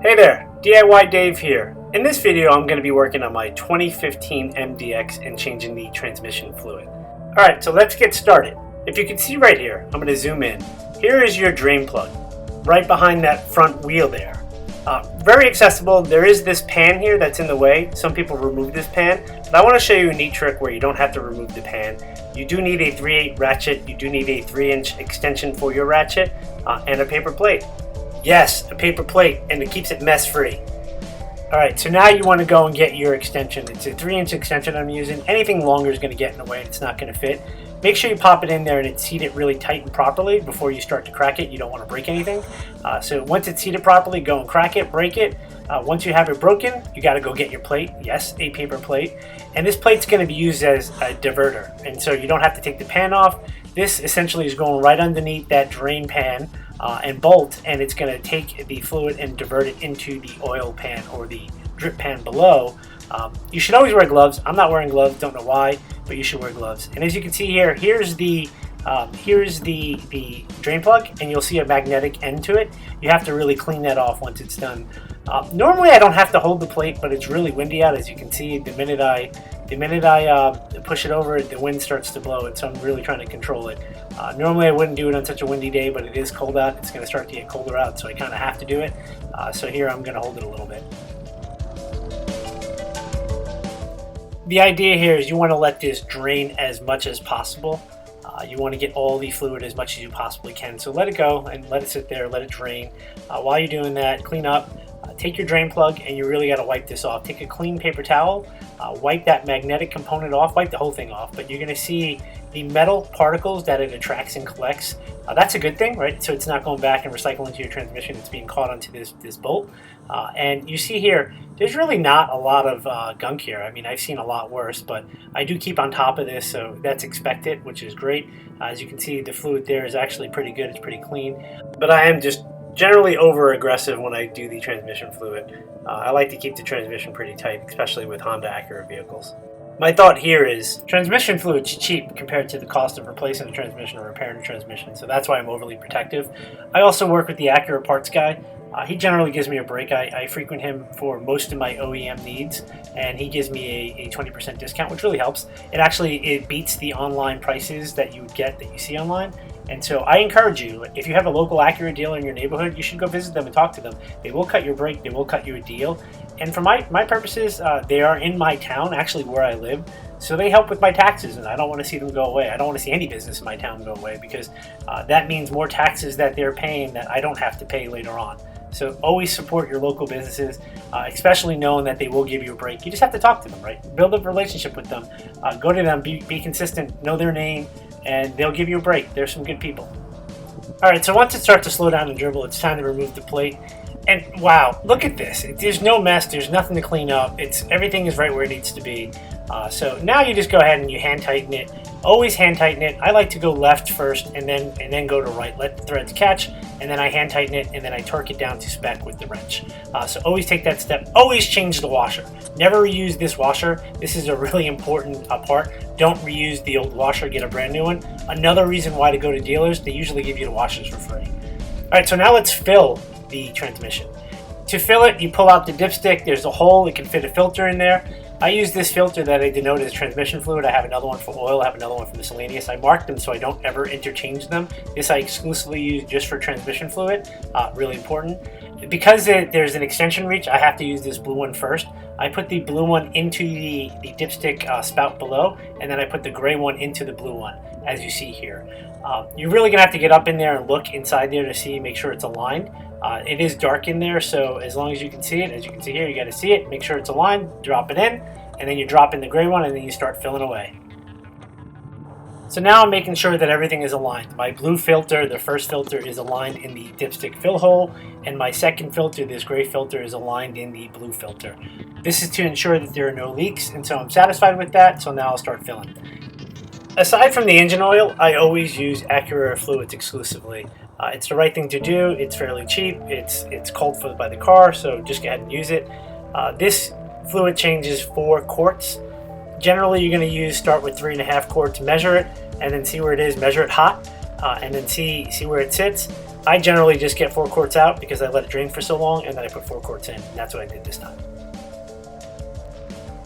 Hey there, DIY Dave here. In this video I'm going to be working on my 2015 MDX and changing the transmission fluid. Alright, so let's get started. If you can see right here, I'm going to zoom in. Here is your drain plug, right behind that front wheel there. Very accessible. There is this pan here that's in the way. Some people remove this pan, but I want to show you a neat trick where you don't have to remove the pan. You do need a 3/8 ratchet, you do need a 3-inch extension for your ratchet, and a paper plate. Yes, a paper plate, and it keeps it mess free. Alright, so now you want to go and get your extension. It's a 3-inch extension I'm using. Anything longer is going to get in the way and it's not going to fit. Make sure you pop it in there and it's seated really tight and properly before you start to crack it. You don't want to break anything. So once it's seated properly, go and crack it, break it. Once you have it broken, you got to go get your plate. Yes, a paper plate. And this plate's going to be used as a diverter. And so you don't have to take the pan off. This essentially is going right underneath that drain pan and bolt, and it's going to take the fluid and divert it into the oil pan or the drip pan below. You should always wear gloves. I'm not wearing gloves, don't know why, but you should wear gloves. And as you can see here, here's the drain plug, and you'll see a magnetic end to it. You have to really clean that off once it's done. Normally I don't have to hold the plate, but it's really windy out. As you can see, the minute I push it over, the wind starts to blow it, so I'm really trying to control it. Normally I wouldn't do it on such a windy day, but it is cold out. It's going to start to get colder out, so I kind of have to do it. So here I'm going to hold it a little bit. The idea here is you want to let this drain as much as possible. You want to get all the fluid as much as you possibly can. So let it go and let it sit there, let it drain. While you're doing that, clean up. Take your drain plug and you really got to wipe this off. Take a clean paper towel, wipe that magnetic component off, wipe the whole thing off, but you're going to see the metal particles that it attracts and collects. That's a good thing, right? So it's not going back and recycling into your transmission. It's being caught onto this bolt. And you see here, there's really not a lot of gunk here. I mean, I've seen a lot worse, but I do keep on top of this, so that's expected, which is great. As you can see, the fluid there is actually pretty good. It's pretty clean, but I am just generally over aggressive when I do the transmission fluid. I like to keep the transmission pretty tight, especially with Honda Acura vehicles. My thought here is transmission fluid's cheap compared to the cost of replacing a transmission or repairing a transmission, so that's why I'm overly protective. I also work with the Acura parts guy. He generally gives me a break. I frequent him for most of my OEM needs, and he gives me a 20% discount, which really helps. It beats the online prices that you would get that you see online. And so I encourage you, if you have a local Acura dealer in your neighborhood, you should go visit them and talk to them. They will cut your break, they will cut you a deal. And for my purposes, they are in my town, actually where I live. So they help with my taxes, and I don't want to see them go away. I don't want to see any business in my town go away, because that means more taxes that they're paying that I don't have to pay later on. So always support your local businesses, especially knowing that they will give you a break. You just have to talk to them, right? Build a relationship with them. Go to them, be consistent, know their name, and they'll give you a break. They're some good people. Alright, so once it starts to slow down and dribble, it's time to remove the plate. And wow, look at this. There's no mess, there's nothing to clean up. Everything is right where it needs to be. So now you just go ahead and you hand tighten it. Always hand tighten it. I like to go left first and then go to right. Let the threads catch, and then I hand tighten it, and then I torque it down to spec with the wrench. So always take that step. Always change the washer. Never reuse this washer. This is a really important part. Don't reuse the old washer. Get a brand new one. Another reason why to go to dealers, they usually give you the washers for free. Alright, so now let's fill the transmission. To fill it, you pull out the dipstick. There's a hole. It can fit a filter in there. I use this filter that I denote as transmission fluid. I have another one for oil. I have another one for miscellaneous. I mark them so I don't ever interchange them. This I exclusively use just for transmission fluid. Really important. Because there's an extension reach, I have to use this blue one first. I put the blue one into the dipstick spout below, and then I put the gray one into the blue one, as you see here. You're really going to have to get up in there and look inside there to make sure it's aligned. It is dark in there, so as long as you can see it, as you can see here, you got to see it, make sure it's aligned, drop it in, and then you drop in the gray one, and then you start filling away. So now I'm making sure that everything is aligned. My blue filter, the first filter, is aligned in the dipstick fill hole, and my second filter, this gray filter, is aligned in the blue filter. This is to ensure that there are no leaks, and so I'm satisfied with that, so now I'll start filling. Aside from the engine oil, I always use Acura fluids exclusively. It's the right thing to do. It's fairly cheap. It's called for by the car, so just go ahead and use it. This fluid changes 4 quarts. Generally, you're going to start with 3.5 quarts, measure it, and then see where it is, measure it hot, and then see where it sits. I generally just get 4 quarts out because I let it drain for so long, and then I put 4 quarts in. And that's what I did this time.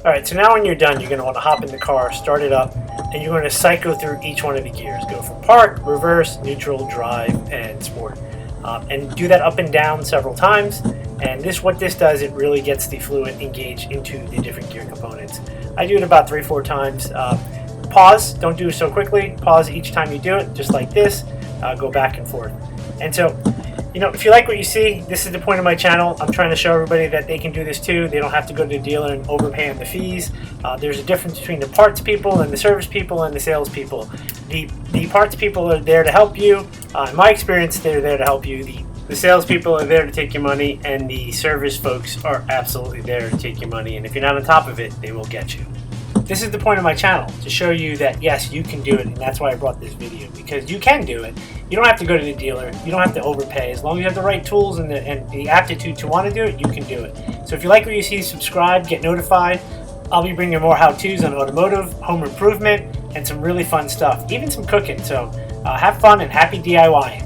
Alright, so now when you're done, you're going to want to hop in the car, start it up, and you're going to cycle through each one of the gears. Go from park, reverse, neutral, drive, and sport. And do that up and down several times. And what this does, it really gets the fluid engaged into the different gear components. I do it about 3-4 times. Pause, don't do it so quickly. Pause each time you do it, just like this. Go back and forth. And so, if you like what you see, this is the point of my channel. I'm trying to show everybody that they can do this too. They don't have to go to the dealer and overpay on the fees. There's a difference between the parts people and the service people and the sales people. The parts people are there to help you. In my experience, they're there to help you. The sales people are there to take your money, and the service folks are absolutely there to take your money. And if you're not on top of it, they will get you. This is the point of my channel, to show you that yes, you can do it, and that's why I brought this video, because you can do it. You don't have to go to the dealer, you don't have to overpay. As long as you have the right tools and the aptitude to want to do it, you can do it. So if you like what you see, subscribe, get notified. I'll be bringing more how-tos on automotive, home improvement, and some really fun stuff, even some cooking. So have fun and happy DIYing.